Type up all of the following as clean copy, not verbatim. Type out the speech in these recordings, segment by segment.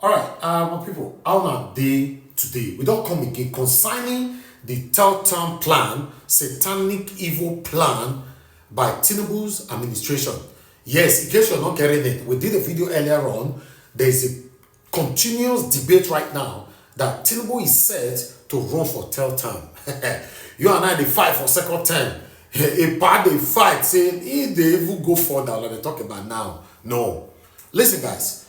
All right, my people, how na day today? We don't come again concerning the third-term plan, satanic evil plan by Tinubu's administration. Yes, in case you're not getting it, we did a video earlier on. There's a continuous debate right now that Tinubu is set to run for third term. You and I, they fight for second term. A part they fight saying if they even go further, like they talk about now. No. Listen, guys,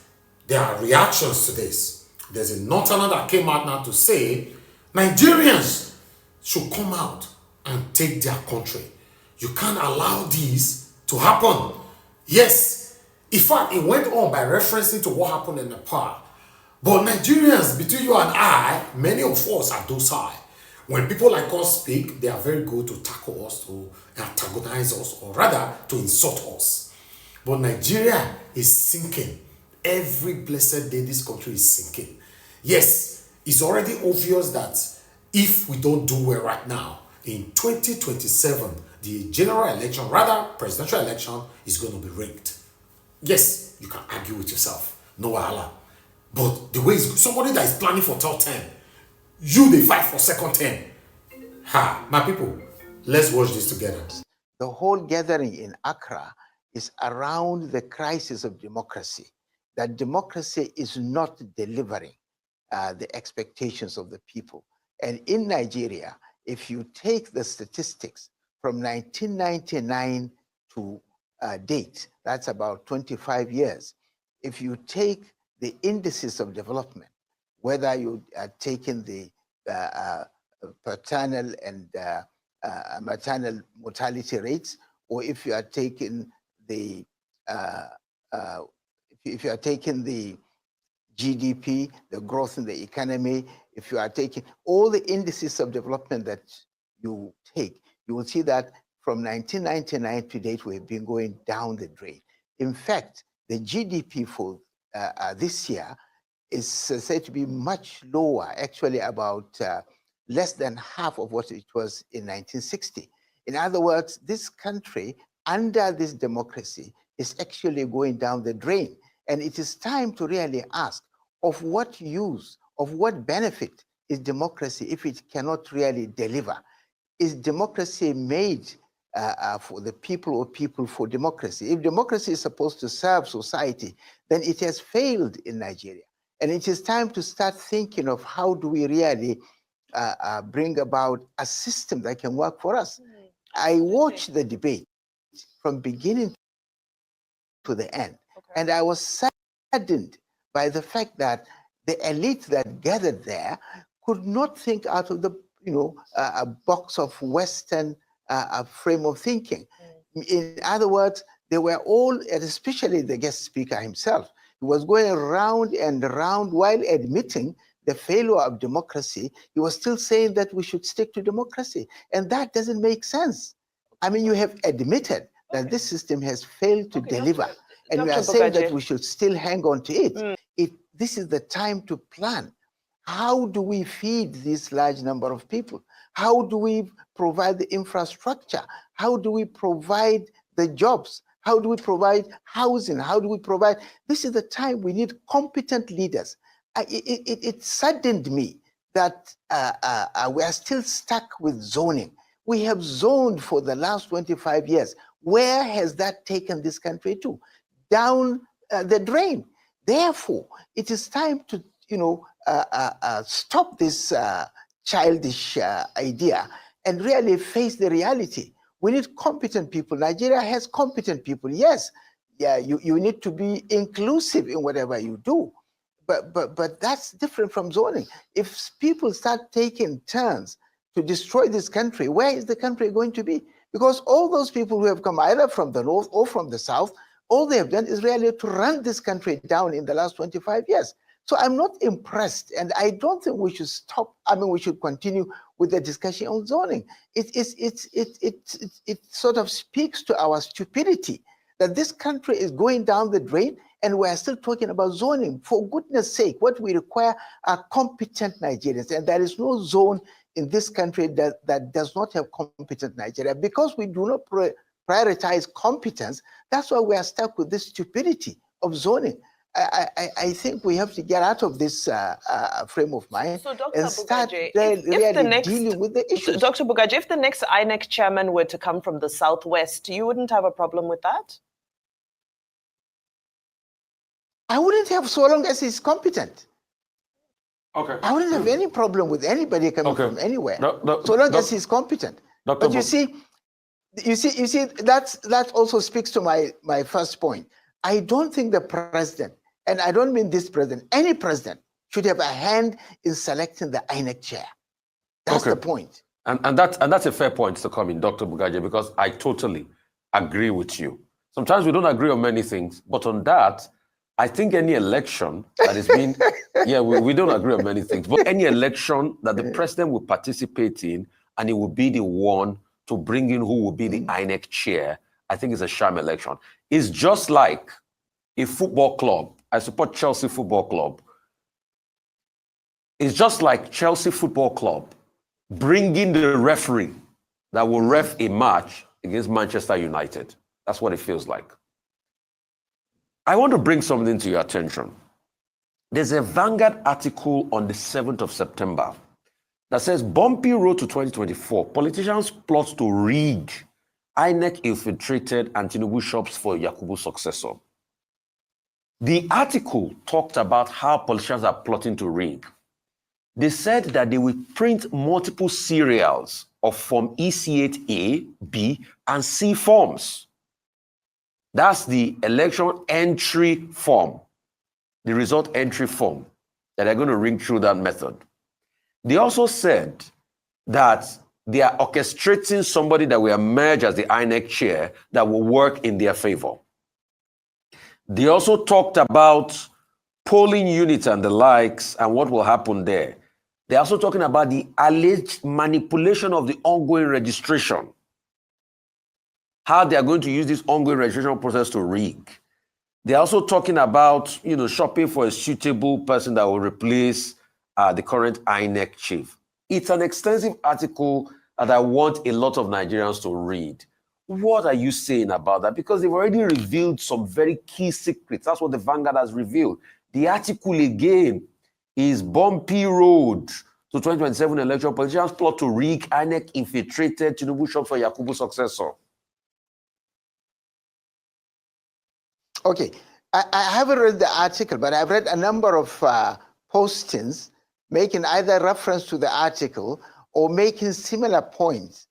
there are reactions to this. There's a northerner that came out now to say Nigerians should come out and take their country. You can't allow this to happen. Yes, in fact, it went on by referencing to what happened in Nepal. But Nigerians, between you and I, many of us are docile. When people like us speak, they are very good to tackle us, to antagonize us, or rather to insult us. But Nigeria is sinking. Every blessed day, this country is sinking. Yes, it's already obvious that if we don't do well right now, in 2027, the general election, rather presidential election, is going to be rigged. Yes, you can argue with yourself. No wahala. But the way somebody that is planning for third term, you they fight for second term. Ha, my people, let's watch this together. The whole gathering in Accra is around the crisis of democracy, that democracy is not delivering the expectations of the people. And in Nigeria, if you take the statistics from 1999 to date, that's about 25 years. If you take the indices of development, whether you are taking the paternal and maternal mortality rates, or if you are taking the if you are taking the GDP, the growth in the economy, if you are taking all the indices of development that you take, you will see that from 1999 to date, we've been going down the drain. In fact, the GDP for this year is said to be much lower, actually about less than half of what it was in 1960. In other words, this country, under this democracy, is actually going down the drain. And it is time to really ask, of what use, of what benefit is democracy if it cannot really deliver? Is democracy made for the people or people for democracy? If democracy is supposed to serve society, then it has failed in Nigeria. And it is time to start thinking of how do we really bring about a system that can work for us. I watched the debate from beginning to the end, and I was saddened by the fact that the elite that gathered there could not think out of the a box of Western frame of thinking. In other words, they were all, and especially the guest speaker himself, he was going round and round while admitting the failure of democracy. He was still saying that we should stick to democracy. And that doesn't make sense. I mean, you have admitted that this system has failed to deliver. And we are saying that we should still hang on to it. This is the time to plan. How do we feed this large number of people? How do we provide the infrastructure? How do we provide the jobs? How do we provide housing? How do we provide? This is the time we need competent leaders. It saddened me that we are still stuck with zoning. We have zoned for the last 25 years. Where has that taken this country to? Down the drain. Therefore, it is time to, stop this childish idea and really face the reality. We need competent people. Nigeria has competent people. Yes, yeah, you need to be inclusive in whatever you do. But that's different from zoning. If people start taking turns to destroy this country, where is the country going to be? Because all those people who have come either from the north or from the south, all they have done is really to run this country down in the last 25 years. So I'm not impressed, and I don't think we should stop. I mean, we should continue with the discussion on zoning. It sort of speaks to our stupidity that this country is going down the drain, and we're still talking about zoning. For goodness sake, what we require are competent Nigerians, and there is no zone in this country that does not have competent Nigeria. Because we do not prioritize competence, that's why we are stuck with this stupidity of zoning. I think we have to get out of this frame of mind and start really dealing with the issues. Dr. Bugaji, if the next INEC chairman were to come from the Southwest, you wouldn't have a problem with that? I wouldn't have, so long as he's competent. Okay. I wouldn't have any problem with anybody coming from anywhere, so long as he's competent. But you see, that also speaks to my first point. I don't think the president, and I don't mean this president, any president should have a hand in selecting the INEC chair. That's the point. And that's a fair point to come in, Dr. Bugaji, because I totally agree with you. Sometimes we don't agree on many things, but on that, I think any election that is being, we don't agree on many things, but any election that the president will participate in and he will be the one to bring in who will be the INEC chair, I think it's a sham election. It's just like a football club. I support Chelsea Football Club. It's just like Chelsea Football Club bringing the referee that will ref a match against Manchester United. That's what it feels like. I want to bring something to your attention. There's a Vanguard article on the 7th of September that says, bumpy road to 2024, politicians plot to rig INEC infiltrated and Tinubu shops for Yakubu's successor. The article talked about how politicians are plotting to rig. They said that they will print multiple serials of Form EC8A, B, and C forms. That's the election entry form, the result entry form, that they're going to ring through that method. They also said that they are orchestrating somebody that will emerge as the INEC chair that will work in their favor. They also talked about polling units and the likes and what will happen there. They're also talking about the alleged manipulation of the ongoing registration, how they are going to use this ongoing registration process to rig. They're also talking about, shopping for a suitable person that will replace the current INEC chief. It's an extensive article that I want a lot of Nigerians to read. What are you saying about that? Because they've already revealed some very key secrets. That's what the Vanguard has revealed. The article again is bumpy road to 2027 election. Politicians plot to rig INEC infiltrated Tinubu shop for Yakubu's successor. Okay, I haven't read the article, but I've read a number of postings making either reference to the article or making similar points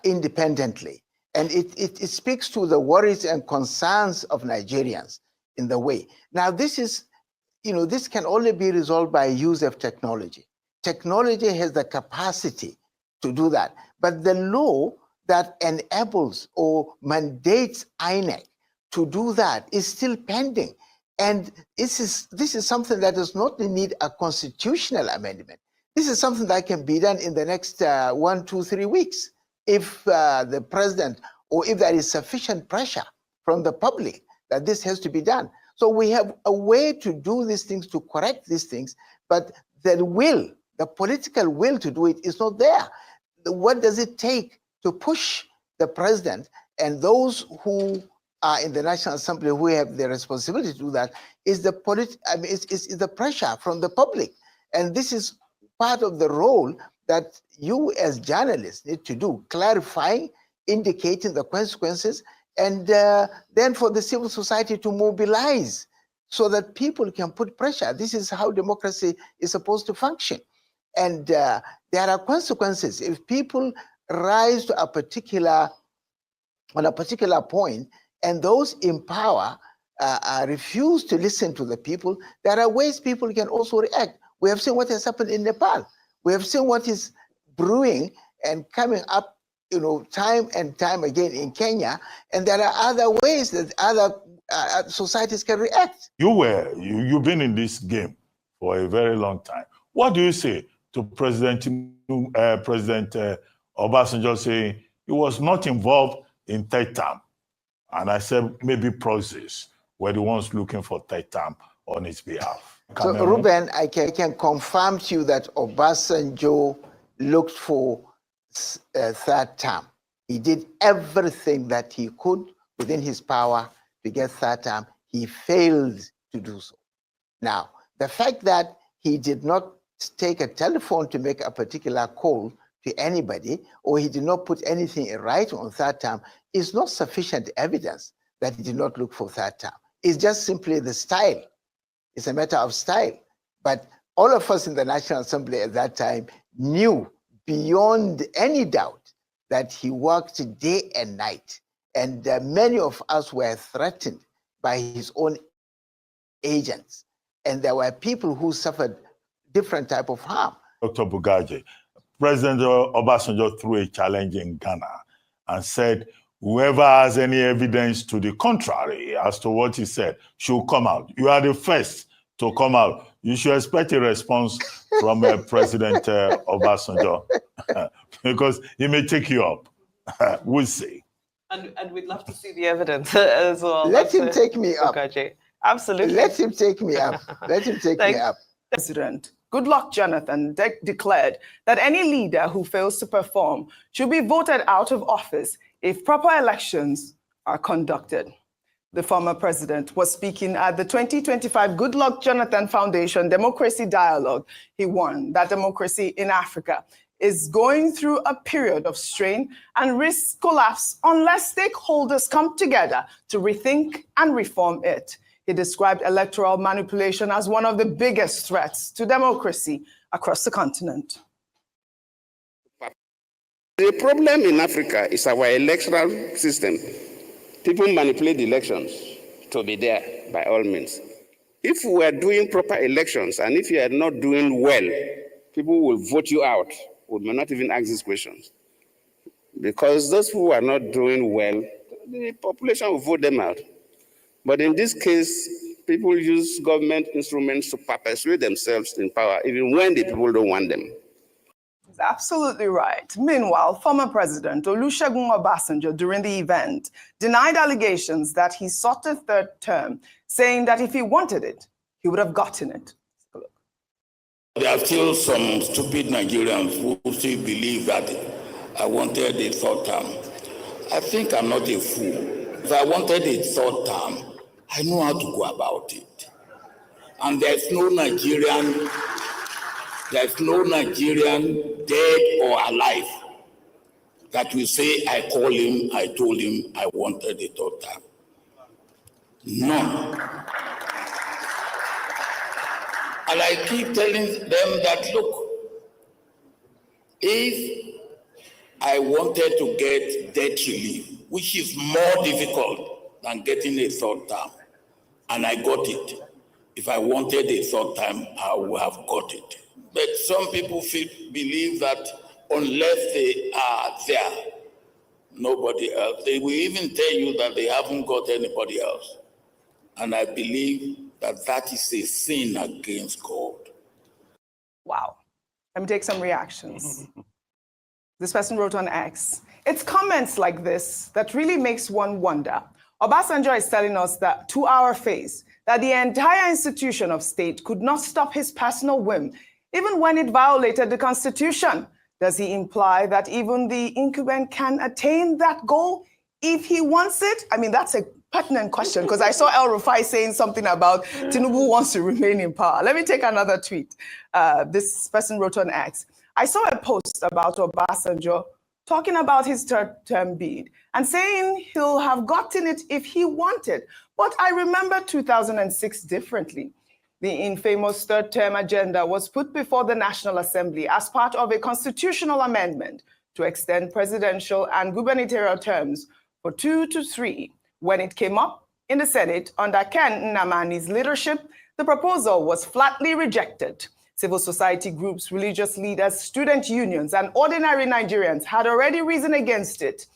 independently. And it speaks to the worries and concerns of Nigerians in the way. Now, this is, this can only be resolved by use of technology. Technology has the capacity to do that. But the law that enables or mandates INEC to do that is still pending. And this is something that does not need a constitutional amendment. This is something that can be done in the next 1, 2, 3 weeks if the president or if there is sufficient pressure from the public that this has to be done. So we have a way to do these things, to correct these things, but the will, the political will to do it is not there. What does it take to push the president and those who are in the National Assembly who have the responsibility to do that is the pressure from the public. And this is part of the role that you as journalists need to do, clarifying, indicating the consequences, and then for the civil society to mobilize so that people can put pressure. This is how democracy is supposed to function. And there are consequences. If people rise to on a particular point, and those in power refuse to listen to the people, there are ways people can also react. We have seen what has happened in Nepal. We have seen what is brewing and coming up, time and time again in Kenya. And there are other ways that other societies can react. You've been in this game for a very long time. What do you say to President Obasanjo saying he was not involved in third term? And I said maybe proxies were the ones looking for third term on his behalf. So, Ruben, I can confirm to you that Obasanjo looked for third term. He did everything that he could within his power to get third term. He failed to do so. Now, the fact that he did not take a telephone to make a particular call to anybody, or he did not put anything in writing on third term, is not sufficient evidence that he did not look for third term. It's just simply the style. It's a matter of style. But all of us in the National Assembly at that time knew beyond any doubt that he worked day and night. And many of us were threatened by his own agents. And there were people who suffered different type of harm. Dr. Bugaji, President Obasanjo threw a challenge in Ghana and said, whoever has any evidence to the contrary as to what he said should come out. You are the first to come out. You should expect a response from President Obasanjo because he may take you up. We'll see. And we'd love to see the evidence as well. Let him take me up. Absolutely. Let him take me up. Let him take me up. President Goodluck Jonathan declared that any leader who fails to perform should be voted out of office if proper elections are conducted. The former president was speaking at the 2025 Goodluck Jonathan Foundation Democracy Dialogue. He warned that democracy in Africa is going through a period of strain and risks collapse unless stakeholders come together to rethink and reform it. He described electoral manipulation as one of the biggest threats to democracy across the continent. The problem in Africa is our electoral system. People manipulate elections to be there by all means. If we are doing proper elections and if you are not doing well, people will vote you out. We may not even ask these questions. Because those who are not doing well, the population will vote them out. But in this case, people use government instruments to perpetuate themselves in power, even when the people don't want them. He's absolutely right. Meanwhile, former President Olusegun Obasanjo, during the event, denied allegations that he sought a third term, saying that if he wanted it, he would have gotten it. There are still some stupid Nigerians who still believe that I wanted a third term. I think I'm not a fool. If I wanted a third term, I know how to go about it. And there's no Nigerian, dead or alive, that will say, I call him, I told him I wanted a third term. None. And I keep telling them that, look, if I wanted to get debt relief, which is more difficult than getting a third term, and I got it. If I wanted a third time, I would have got it. But some people believe that unless they are there, nobody else. They will even tell you that they haven't got anybody else. And I believe that that is a sin against God. Wow. Let me take some reactions. This person wrote on X, it's comments like this that really makes one wonder. Obasanjo is telling us that to our face, that the entire institution of state could not stop his personal whim, even when it violated the Constitution. Does he imply that even the incumbent can attain that goal if he wants it? I mean, that's a pertinent question, because I saw El Rufai saying something about Tinubu wants to remain in power. Let me take another tweet. This person wrote on X, I saw a post about Obasanjo talking about his third-term bid and saying he'll have gotten it if he wanted. But I remember 2006 differently. The infamous third-term agenda was put before the National Assembly as part of a constitutional amendment to extend presidential and gubernatorial terms for 2 to 3. When it came up in the Senate under Ken Nnamani's leadership, the proposal was flatly rejected. Civil society groups, religious leaders, student unions, and ordinary Nigerians had already reasoned against it.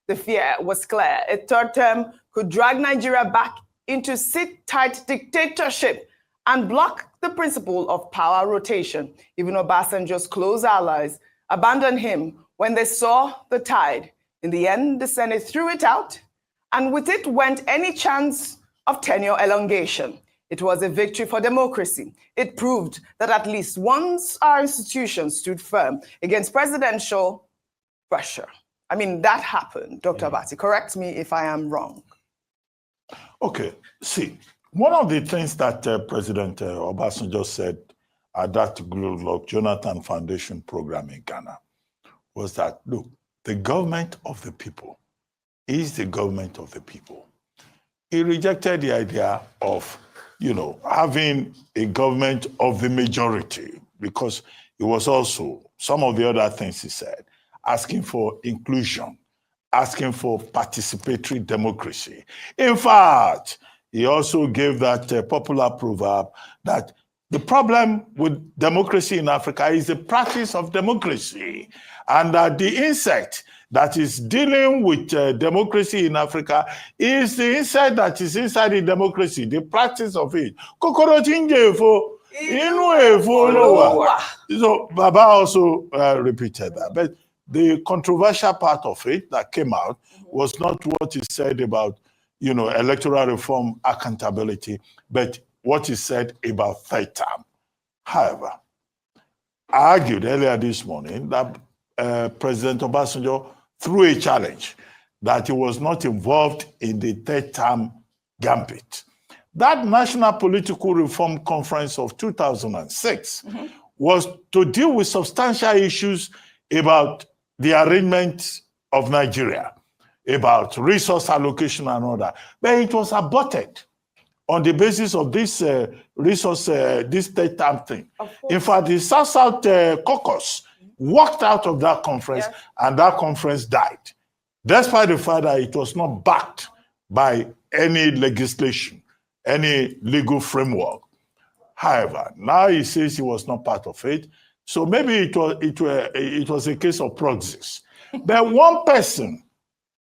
The fear was clear. A third term could drag Nigeria back into sit-tight dictatorship and block the principle of power rotation. Even Obasanjo's close allies abandoned him when they saw the tide. In the end, the Senate threw it out, and with it went any chance of tenure elongation. It was a victory for democracy. It proved that at least once our institutions stood firm against presidential pressure. I mean, that happened, Dr. Abati. Correct me if I am wrong. Okay, see, One of the things that President Obasanjo said at that Goodluck Jonathan Foundation program in Ghana was that, look, the government of the people is the government of the people. He rejected the idea of, having a government of the majority, because it was also some of the other things he said, asking for inclusion, asking for participatory democracy. In fact, he also gave that popular proverb that the problem with democracy in Africa is the practice of democracy, and that the insect that is dealing with democracy in Africa is the insect that is inside the democracy, the practice of it. So Baba also repeated that. But the controversial part of it that came out was not what he said about, electoral reform accountability, but what he said about third term. However, I argued earlier this morning that President Obasanjo threw a challenge that he was not involved in the third term gambit. That National Political Reform Conference of 2006 was to deal with substantial issues about the arrangement of Nigeria, about resource allocation and all that. But it was aborted on the basis of this this third term thing. In fact, the South-South caucus walked out of that conference, and that conference died, despite the fact that it was not backed by any legislation, any legal framework. However, now he says he was not part of it, so maybe it was a case of proxies. But one person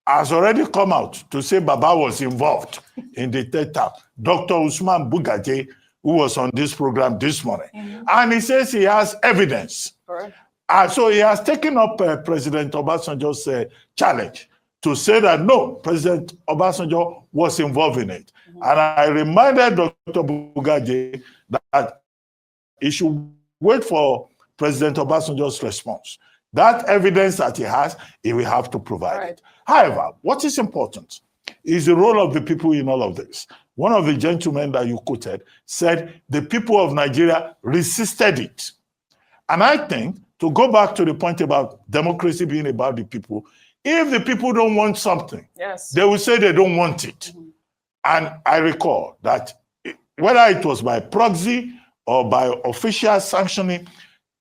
has already come out to say Baba was involved in the third term, Dr. Usman Bugaje, who was on this program this morning. And he says he has evidence. So he has taken up President Obasanjo's challenge to say that, no, President Obasanjo was involved in it. And I reminded Dr. Bugaje that he should wait for President Obasanjo's response. That evidence that he has, he will have to provide it. However, what is important is the role of the people in all of this. One of the gentlemen that you quoted said the people of Nigeria resisted it. And I think, to go back to the point about democracy being about the people, if the people don't want something, they will say they don't want it. And I recall that whether it was by proxy or by official sanctioning,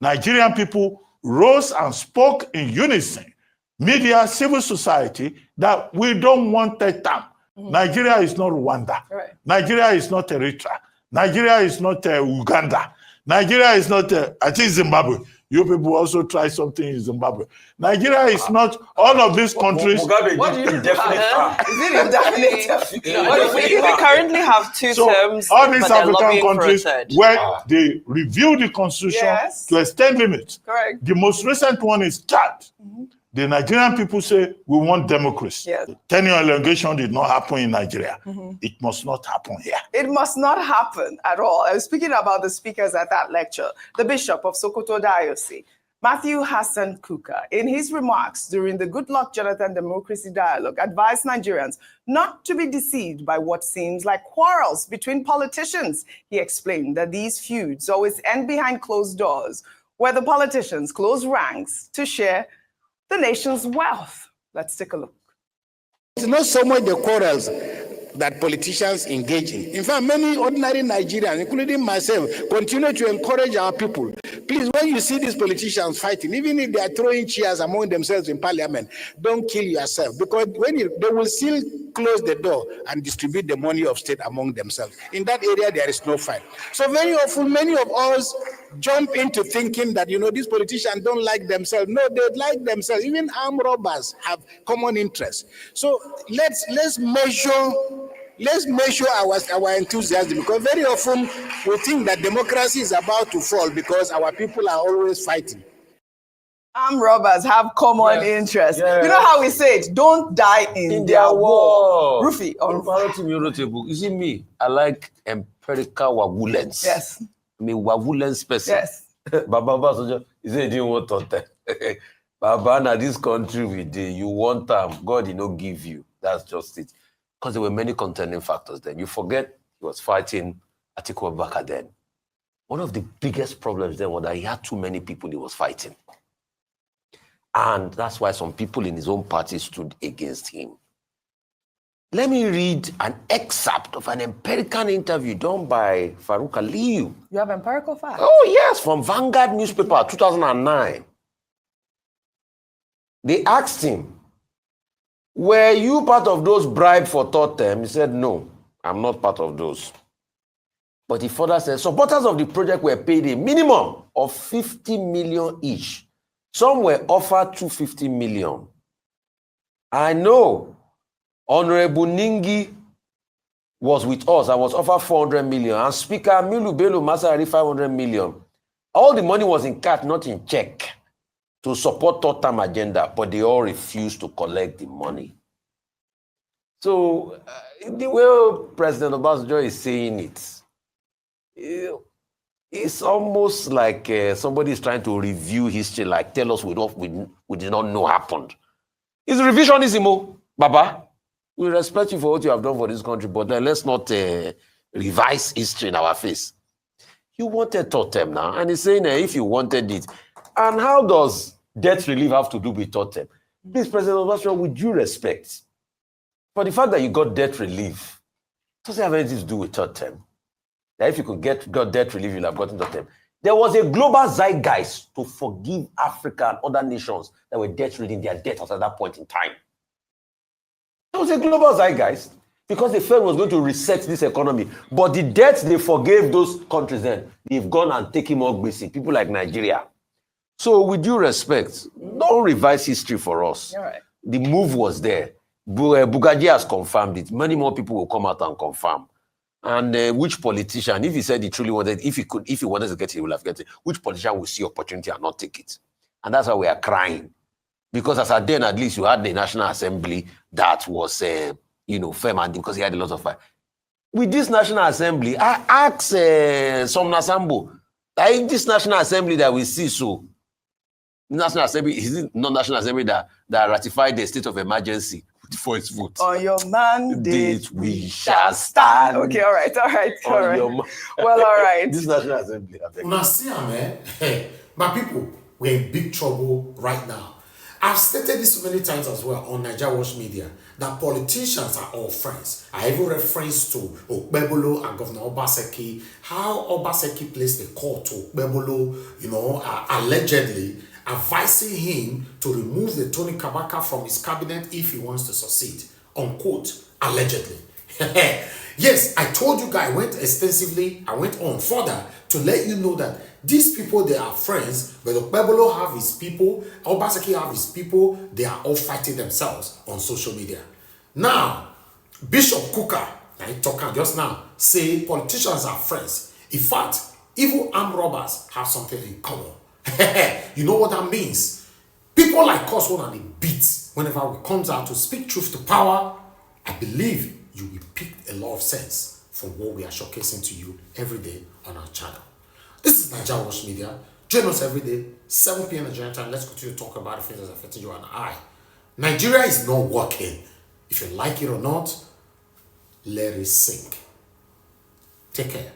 Nigerian people rose and spoke in unison, media, civil society, that we don't want third term. Nigeria is not Rwanda. Nigeria is not Eritrea. Nigeria is not Uganda. Nigeria is not, I think, Zimbabwe. You people also try something in Zimbabwe. Nigeria is not all of these countries. Mugabe did indefinite term. Is it indefinite? We currently have two terms, all these but they're African lobbying for a countries third. where they review the constitution to extend limits. Correct. The most recent one is Chad. The Nigerian people say we want democracy. Tenure elongation did not happen in Nigeria. It must not happen here. It must not happen at all. I was speaking about the speakers at that lecture, the Bishop of Sokoto Diocese, Matthew Hassan Kuka, in his remarks during the Goodluck Jonathan Democracy Dialogue, advised Nigerians not to be deceived by what seems like quarrels between politicians. He explained that these feuds always end behind closed doors, where the politicians close ranks to share the nation's wealth. Let's take a look. It's not so much the quarrels that politicians engage in. In fact, many ordinary Nigerians, including myself, continue to encourage our people. Please, when you see these politicians fighting, even if they are throwing chairs among themselves in parliament, don't kill yourself, because they will still close the door and distribute the money of state among themselves. In that area, there is no fight. So very often, many of us jump into thinking that, these politicians don't like themselves. No, they like themselves. Even armed robbers have common interests. So let's measure our enthusiasm, because very often we think that democracy is about to fall because our people are always fighting. Armed robbers have common interests. You know how we say it? Don't die in their war. Rufy. You see me, I like empirical wagulence. Yes. I mean, wagulence person. Yes. Baba, he said he didn't want to. Baba, now this country we did, you want them, God did not give you. That's just it. Because there were many contending factors then. You forget He was fighting Atiku Abubakar then. One of the biggest problems then was that he had too many people he was fighting. And that's why some people in his own party stood against him. Let me read an excerpt of an empirical interview done by Farouk Aliyu. You have empirical facts? Oh, yes, from Vanguard newspaper, 2009. They asked him, were you part of those bribed for third term? He said, no, I'm not part of those. But he further said, supporters of the project were paid a minimum of 50 million each. Some were offered 250 million. I know Honorable Ningi was with us. I was offered 400 million. And Speaker Milu Bello Masari 500 million. All the money was in cash, not in check, to support third-term agenda, but they all refused to collect the money. So the way President Obasanjo is saying it, it's almost like somebody is trying to review history, like tell us what we did not know happened. It's revisionism, Baba. We respect you for what you have done for this country, but let's not revise history in our face. You wanted third term now, and he's saying if you wanted it. And how does debt relief have to do with third term? Please, President Obasanjo, with due respect, for the fact that you got debt relief, doesn't have anything to do with third term. That if you could got debt relief, you'll have gotten third term. There was a global zeitgeist to forgive Africa and other nations that were debt-ridden their debt at that point in time. There was a global zeitgeist because the Fed was going to reset this economy. But the debts they forgave those countries then, they've gone and taken more basic, people like Nigeria. So with due respect, don't revise history for us. Right. The move was there. Bugaji has confirmed it. Many more people will come out and confirm. And which politician, if he said he truly wanted, if he wanted to get it, he would have get it. Which politician will see opportunity and not take it? And that's why we are crying. Because as at then, at least you had the National Assembly that was, firm, and because he had a lot of fire. With this National Assembly, I asked Somna Sambo, this National Assembly that we see, so National Assembly, is it not National Assembly that ratified the state of emergency for its vote? On your mandate, we shall stand. Okay, all right. Well, all right. This National Assembly. Una see, my people, we're in big trouble right now. I've stated this so many times as well on NWATCH media that politicians are all friends. I even reference to Okpebolo and Governor Obaseki, how Obaseki placed a call to Okpebolo, allegedly advising him to remove the Tony Kabaka from his cabinet if he wants to succeed, unquote, allegedly. Yes, I told you guys, I went extensively, I went on further to let you know that these people, they are friends, but Okpebolo have his people, Obaseki have his people, they are all fighting themselves on social media. Now, Bishop Kuka, I talk just now, say politicians are friends. In fact, even armed robbers have something in common. You know what that means? People like us want to be beat whenever we comes out to speak truth to power. I believe you will pick a lot of sense from what we are showcasing to you every day on our channel. This is NWATCH Media. Join us every day, 7 p.m. Nigerian time. Let's continue to talk about the things that are affecting you and I. Nigeria is not working. If you like it or not, let it sink. Take care.